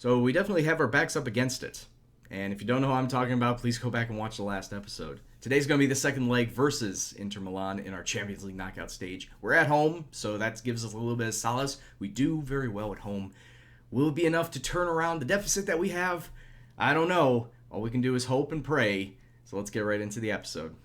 So we definitely have our backs up against it. And if you don't know what I'm talking about, please go back and watch the last episode. Today's going to be the second leg versus Inter Milan in our Champions League knockout stage. We're at home, so that gives us a little bit of solace. We do very well at home. Will it be enough to turn around the deficit that we have? I don't know. All we can do is hope and pray. So let's get right into the episode.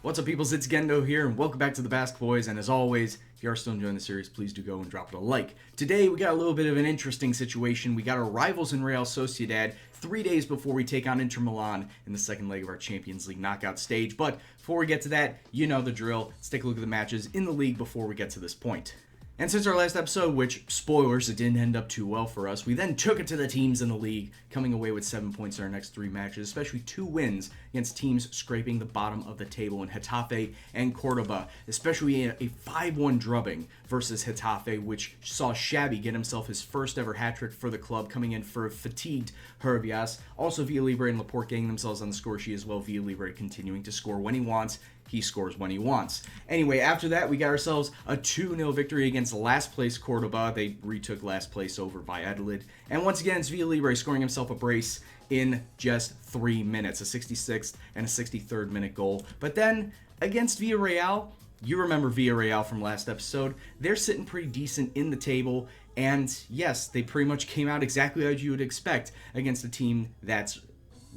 What's up, peoples? It's Gendo here, and welcome back to the Basque Boys. And as always, if you are still enjoying the series, please do go and drop it a like. Today, we got a little bit of an interesting situation. We got our rivals in Real Sociedad 3 days before we take on Inter Milan in the second leg of our Champions League knockout stage. But before we get to that, you know the drill. Let's take a look at the matches in the league before we get to this point. And since our last episode, which, spoilers, it didn't end up too well for us, we then took it to the teams in the league, coming away with 7 points in our next 3 matches, especially 2 wins against teams scraping the bottom of the table in Getafe and Cordoba, especially in a 5-1 drubbing versus Getafe, which saw Xabi get himself his first ever hat-trick for the club, coming in for a fatigued Herbias. Also, Villalibre and Laporte getting themselves on the score sheet as well. Villalibre continuing to score when he wants. He scores when he wants. Anyway, after that, we got ourselves a 2-0 victory against last place Cordoba. They retook last place over Valladolid. And once again, it's Villalibre scoring himself a brace in just 3 minutes. A 66th and a 63rd minute goal. But then, against Villarreal, you remember Villarreal from last episode, they're sitting pretty decent in the table. And yes, they pretty much came out exactly as you would expect against a team that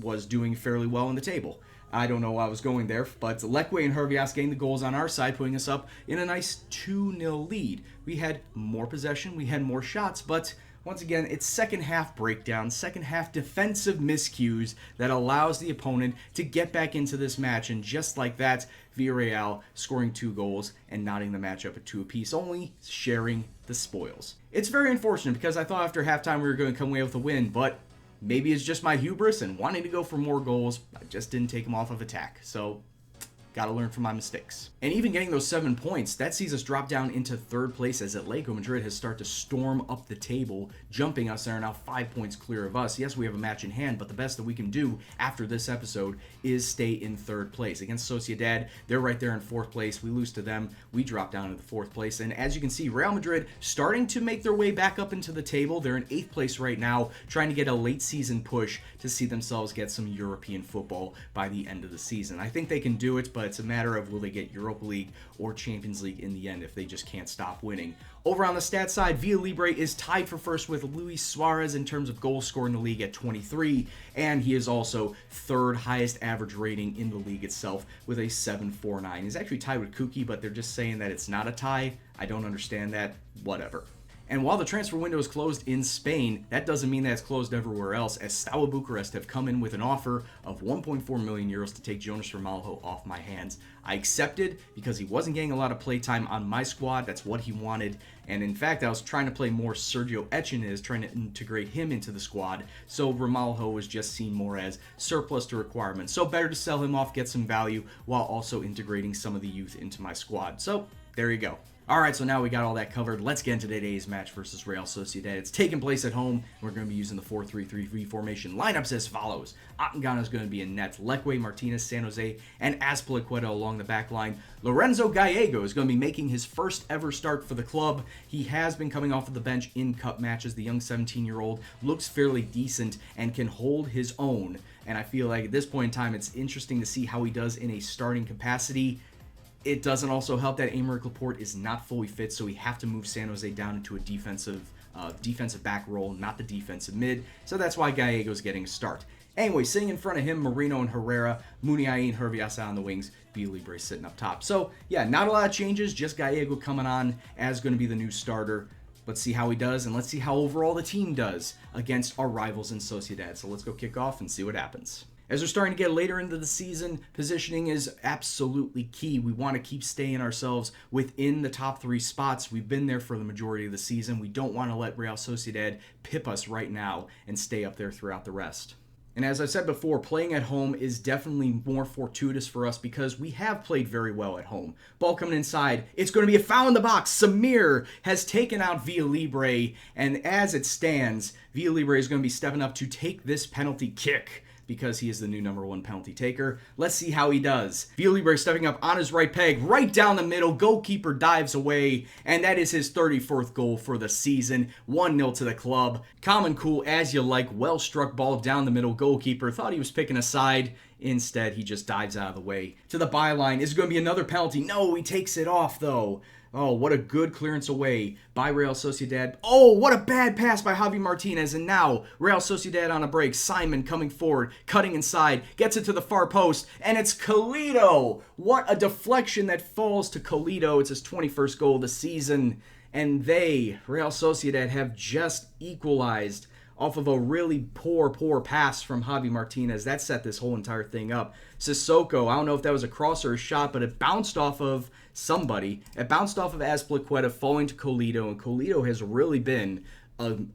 was doing fairly well in the table. I don't know why I was going there, but Leque and Herbias getting the goals on our side, putting us up in a nice 2-0 lead. We had more possession, we had more shots, but once again, it's second half breakdown, second half defensive miscues that allows the opponent to get back into this match, and just like that, Villarreal scoring 2 goals and knotting the match up at 2 apiece, only sharing the spoils. It's very unfortunate because I thought after halftime we were going to come away with a win, but maybe it's just my hubris and wanting to go for more goals. I just didn't take them off of attack. So, gotta learn from my mistakes. And even getting those 7 points, that sees us drop down into 3rd place as Atletico Madrid has started to storm up the table, jumping us and are now 5 points clear of us. Yes, we have a match in hand, but the best that we can do after this episode is stay in 3rd place. Against Sociedad, they're right there in 4th place. We lose to them, we drop down into the 4th place. And as you can see, Real Madrid starting to make their way back up into the table. They're in 8th place right now, trying to get a late season push to see themselves get some European football by the end of the season. I think they can do it, but it's a matter of will they get Europa League or Champions League in the end if they just can't stop winning. Over on the stats side, Villalibre is tied for first with Luis Suarez in terms of goals scored in the league at 23, and he is also 3rd highest average rating in the league itself with a 7.49. He's actually tied with Kuki, but they're just saying that it's not a tie. I don't understand that. Whatever. And while the transfer window is closed in Spain, that doesn't mean that it's closed everywhere else, as Steaua Bucharest have come in with an offer of 1.4 million euros to take Jonas Ramalho off my hands. I accepted because he wasn't getting a lot of playtime on my squad. That's what he wanted. And in fact, I was trying to play more Sergio Echenez, trying to integrate him into the squad. So Ramalho was just seen more as surplus to requirements. So better to sell him off, get some value, while also integrating some of the youth into my squad. So there you go. Alright, so now we got all that covered. Let's get into today's match versus Real Sociedad. It's taking place at home. We're going to be using the 4-3-3 formation. Lineups as follows. Atangana is going to be in net. Leque, Martinez, San Jose, and Azpilicueta along the back line. Lorenzo Gallego is going to be making his first ever start for the club. He has been coming off of the bench in cup matches. The young 17-year-old looks fairly decent and can hold his own. And I feel like at this point in time, it's interesting to see how he does in a starting capacity. It doesn't also help that Aymeric Laporte is not fully fit, so we have to move San Jose down into a defensive back role, not the defensive mid. So that's why Gallego's getting a start. Anyway, sitting in front of him, Marino and Herrera, Muniain and Herbias on the wings, Villalibre sitting up top. So, yeah, not a lot of changes, just Gallego coming on as going to be the new starter. Let's see how he does, and let's see how overall the team does against our rivals in Sociedad. So let's go kick off and see what happens. As we're starting to get later into the season, positioning is absolutely key. We want to keep staying ourselves within the top 3 spots. We've been there for the majority of the season. We don't want to let Real Sociedad pip us right now and stay up there throughout the rest. And as I said before, playing at home is definitely more fortuitous for us because we have played very well at home. Ball coming inside, it's going to be a foul in the box. Samir has taken out Villalibre, and as it stands, Villalibre is going to be stepping up to take this penalty kick, because he is the new #1 penalty taker. Let's see how he does. Libre stepping up on his right peg, right down the middle. Goalkeeper dives away, and that is his 34th goal for the season. 1-0 to the club. Calm and cool as you like. Well struck ball down the middle. Goalkeeper thought he was picking a side. Instead, he just dives out of the way. To the byline. Is it going to be another penalty? No, he takes it off, though. Oh, what a good clearance away by Real Sociedad. Oh, what a bad pass by Javi Martinez. And now, Real Sociedad on a break. Simon coming forward, cutting inside, gets it to the far post, and it's Colito. What a deflection that falls to Colito. It's his 21st goal of the season. And they, Real Sociedad, have just equalized off of a really poor pass from Javi Martinez. That set this whole entire thing up. Sissoko, I don't know if that was a cross or a shot, but it bounced off of somebody. It bounced off of Azpilicueta, falling to Colito, and Colito has really been an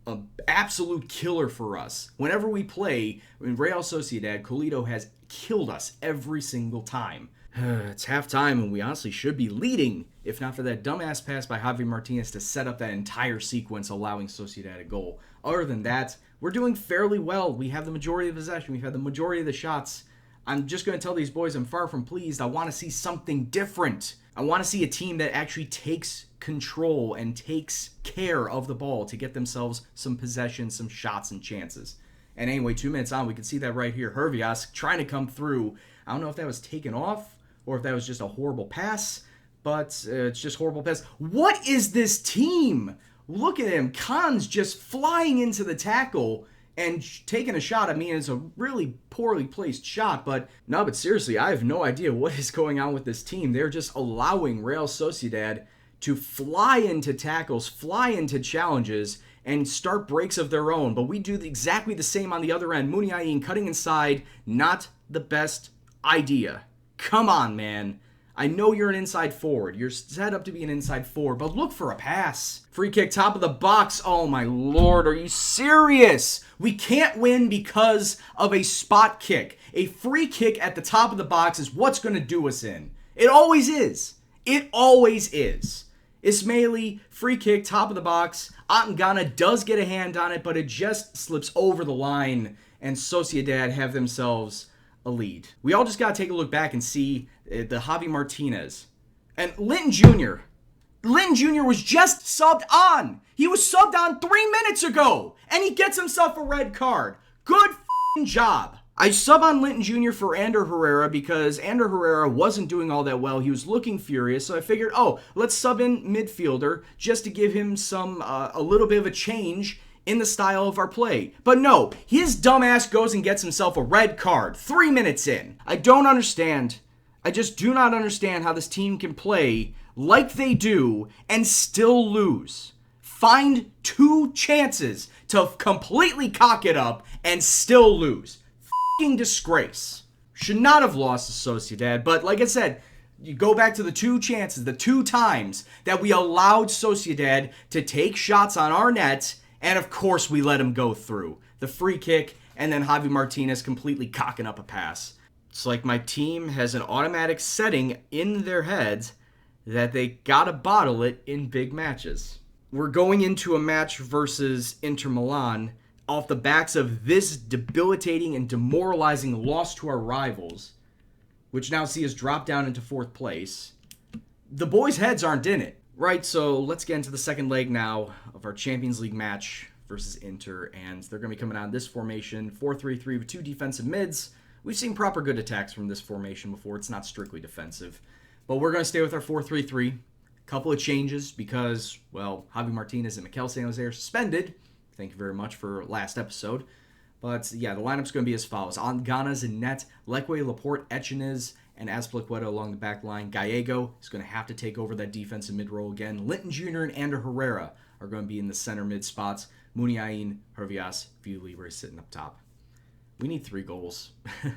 absolute killer for us. Whenever we play in Real Sociedad, Colito has killed us every single time. It's halftime, and we honestly should be leading, if not for that dumbass pass by Javi Martinez to set up that entire sequence, allowing Sociedad a goal. Other than that, we're doing fairly well. We have the majority of the possession. We've had the majority of the shots. I'm just going to tell these boys I'm far from pleased. I want to see something different. I want to see a team that actually takes control and takes care of the ball to get themselves some possession, some shots, and chances. And anyway, 2 minutes on, we can see that right here. Hervias trying to come through. I don't know if that was taken off or if that was just a horrible pass, but it's just horrible pass. What is this team? Look at him. Khan's just flying into the tackle and taking a shot. I mean, it's a really poorly placed shot, but seriously, I have no idea what is going on with this team. They're just allowing Real Sociedad to fly into tackles, fly into challenges, and start breaks of their own. But we do exactly the same on the other end. Muniain cutting inside, not the best idea. Come on, man. I know you're an inside forward. You're set up to be an inside forward, but look for a pass. Free kick, top of the box. Oh, my Lord. Are you serious? We can't win because of a spot kick. A free kick at the top of the box is what's going to do us in. It always is. It always is. Ismaili, free kick, top of the box. Atangana does get a hand on it, but it just slips over the line, and Sociedad have themselves a lead. We all just got to take a look back and see the Javi Martinez. And Linton Jr. Linton Jr. was just subbed on. He was subbed on 3 minutes ago, and he gets himself a red card. Good job. I sub on Linton Jr. for Ander Herrera because Ander Herrera wasn't doing all that well. He was looking furious, so I figured, let's sub in midfielder just to give him some a little bit of a change in the style of our play. But no, his dumbass goes and gets himself a red card 3 minutes in. I don't understand. I just do not understand how this team can play like they do and still lose. Find 2 chances to completely cock it up and still lose. Fucking disgrace. Should not have lost to Sociedad, but like I said, you go back to the 2 chances, the 2 times that we allowed Sociedad to take shots on our net, and of course we let him go through. The free kick, and then Javi Martinez completely cocking up a pass. It's like my team has an automatic setting in their heads that they gotta bottle it in big matches. We're going into a match versus Inter Milan off the backs of this debilitating and demoralizing loss to our rivals, which now see us drop down into 4th place. The boys' heads aren't in it. Right, so let's get into the second leg now of our Champions League match versus Inter, and they're going to be coming out in this formation, 4-3-3 with 2 defensive mids. We've seen proper good attacks from this formation before. It's not strictly defensive. But we're going to stay with our 4-3-3. Couple of changes because, Javi Martinez and Mikel San Jose are suspended. Thank you very much for last episode. But yeah, the lineup's going to be as follows. Angana's in net, Leque, Laporte, Echenez, and Azpilicueta along the back line. Gallego is going to have to take over that defensive mid role again. Linton Jr. and Ander Herrera are going to be in the center mid spots. Muniain, Hervias, Libre sitting up top. We need 3 goals. And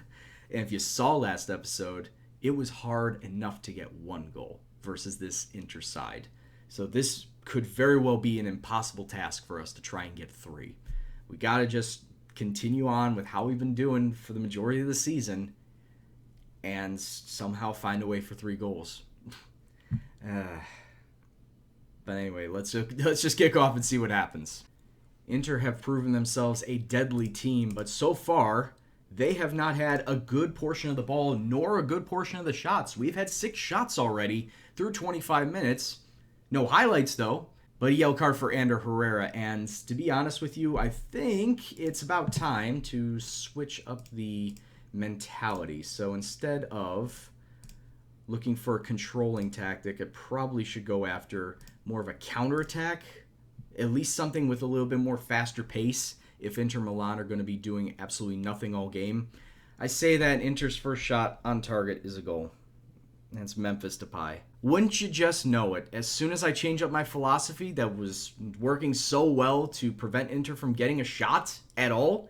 if you saw last episode, it was hard enough to get 1 goal versus this Inter side. So this could very well be an impossible task for us to try and get 3. We got to just continue on with how we've been doing for the majority of the season and somehow find a way for 3 goals. But anyway, let's just kick off and see what happens. Inter have proven themselves a deadly team, but so far, they have not had a good portion of the ball nor a good portion of the shots. We've had 6 shots already through 25 minutes. No highlights, though. But a yellow card for Ander Herrera. And to be honest with you, I think it's about time to switch up the mentality. So instead of looking for a controlling tactic, I probably should go after more of a counterattack. At least something with a little bit more faster pace if Inter Milan are going to be doing absolutely nothing all game. I say that Inter's first shot on target is a goal. That's Memphis Depay. Wouldn't you just know it? As soon as I change up my philosophy that was working so well to prevent Inter from getting a shot at all,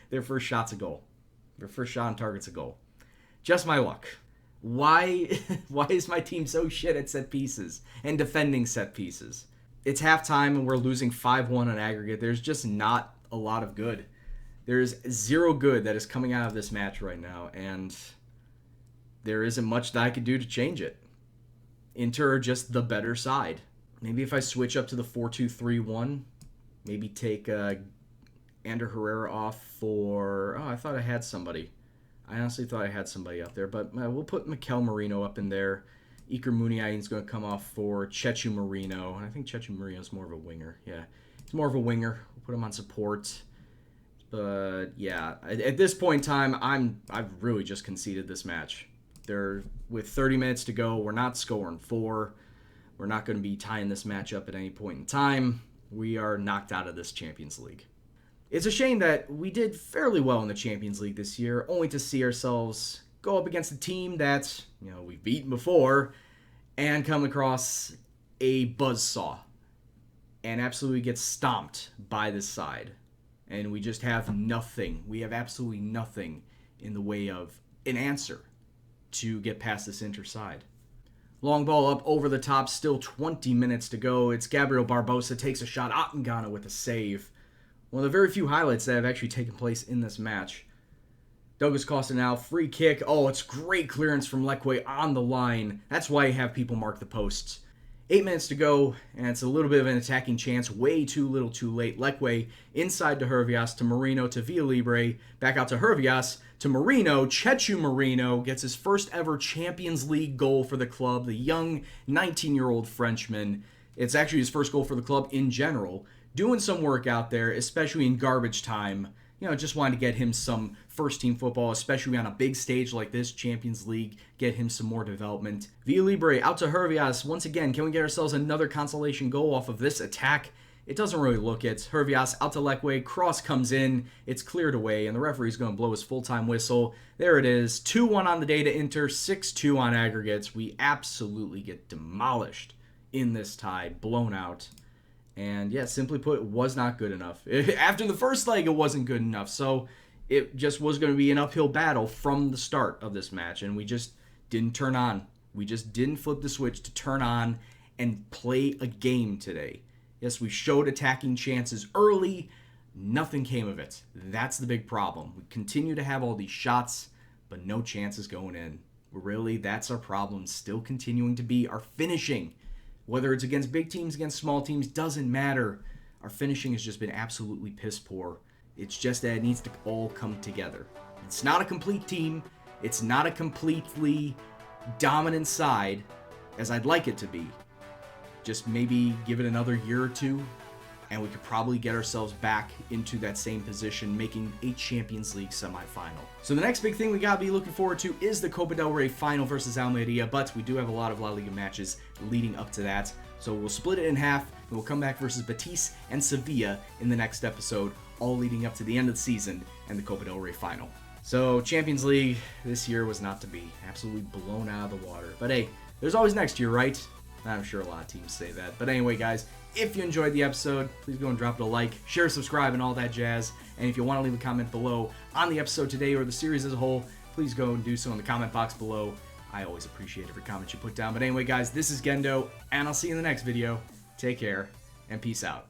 their first shot's a goal. Their first shot on target's a goal. Just my luck. Why is my team so shit at set pieces and defending set pieces? It's halftime and we're losing 5-1 on aggregate. There's just not a lot of good. There's zero good that is coming out of this match right now, and there isn't much that I could do to change it. Inter are just the better side. Maybe if I switch up to the 4-2-3-1, maybe take Ander Herrera off for... Oh, I thought I had somebody. I honestly thought I had somebody up there, but we'll put Mikel Merino up in there. Iker Muniain's going to come off for Chechu Marino. I think Chechu Marino's more of a winger. Yeah, he's more of a winger. We'll put him on support. But yeah, at this point in time, I've really just conceded this match. With 30 minutes to go, we're not scoring 4. We're not going to be tying this match up at any point in time. We are knocked out of this Champions League. It's a shame that we did fairly well in the Champions League this year, only to see ourselves go up against a team that, we've beaten before and come across a buzzsaw and absolutely get stomped by this side. And we just have nothing. We have absolutely nothing in the way of an answer to get past this Inter side. Long ball up over the top, still 20 minutes to go. It's Gabriel Barbosa takes a shot. Attengana with a save. One of the very few highlights that have actually taken place in this match. Douglas Costa now, free kick. Oh, it's great clearance from Leque on the line. That's why you have people mark the posts. 8 minutes to go, and it's a little bit of an attacking chance. Way too little too late. Leque inside to Hervias, to Marino, to Villalibre. Back out to Hervias, to Marino. Chechu Marino gets his first ever Champions League goal for the club. The young 19-year-old Frenchman. It's actually his first goal for the club in general. Doing some work out there, especially in garbage time. Just wanted to get him some first-team football, especially on a big stage like this, Champions League, get him some more development. Villalibre out to Hervias. Once again, can we get ourselves another consolation goal off of this attack? It doesn't really look it. Hervias out to Leque. Cross comes in. It's cleared away, and the referee's going to blow his full-time whistle. There it is. 2-1 on the day to Inter, 6-2 on aggregates. We absolutely get demolished in this tie, blown out. And yeah, simply put, it was not good enough. After the first leg, it wasn't good enough. So it just was going to be an uphill battle from the start of this match. And we just didn't turn on. We just didn't flip the switch to turn on and play a game today. Yes, we showed attacking chances early. Nothing came of it. That's the big problem. We continue to have all these shots, but no chances going in. Really, that's our problem. Still continuing to be our finishing. Whether it's against big teams, against small teams, doesn't matter. Our finishing has just been absolutely piss poor. It's just that it needs to all come together. It's not a complete team. It's not a completely dominant side, as I'd like it to be. Just maybe give it another year or two, and we could probably get ourselves back into that same position, making a Champions League semifinal. So the next big thing we gotta be looking forward to is the Copa del Rey final versus Almeria, but we do have a lot of La Liga matches leading up to that. So we'll split it in half, and we'll come back versus Betis and Sevilla in the next episode, all leading up to the end of the season and the Copa del Rey final. So Champions League this year was not to be. Absolutely blown out of the water. But hey, there's always next year, right? I'm sure a lot of teams say that. But anyway, guys, if you enjoyed the episode, please go and drop it a like, share, subscribe, and all that jazz. And if you want to leave a comment below on the episode today or the series as a whole, please go and do so in the comment box below. I always appreciate every comment you put down. But anyway, guys, this is Gendo, and I'll see you in the next video. Take care, and peace out.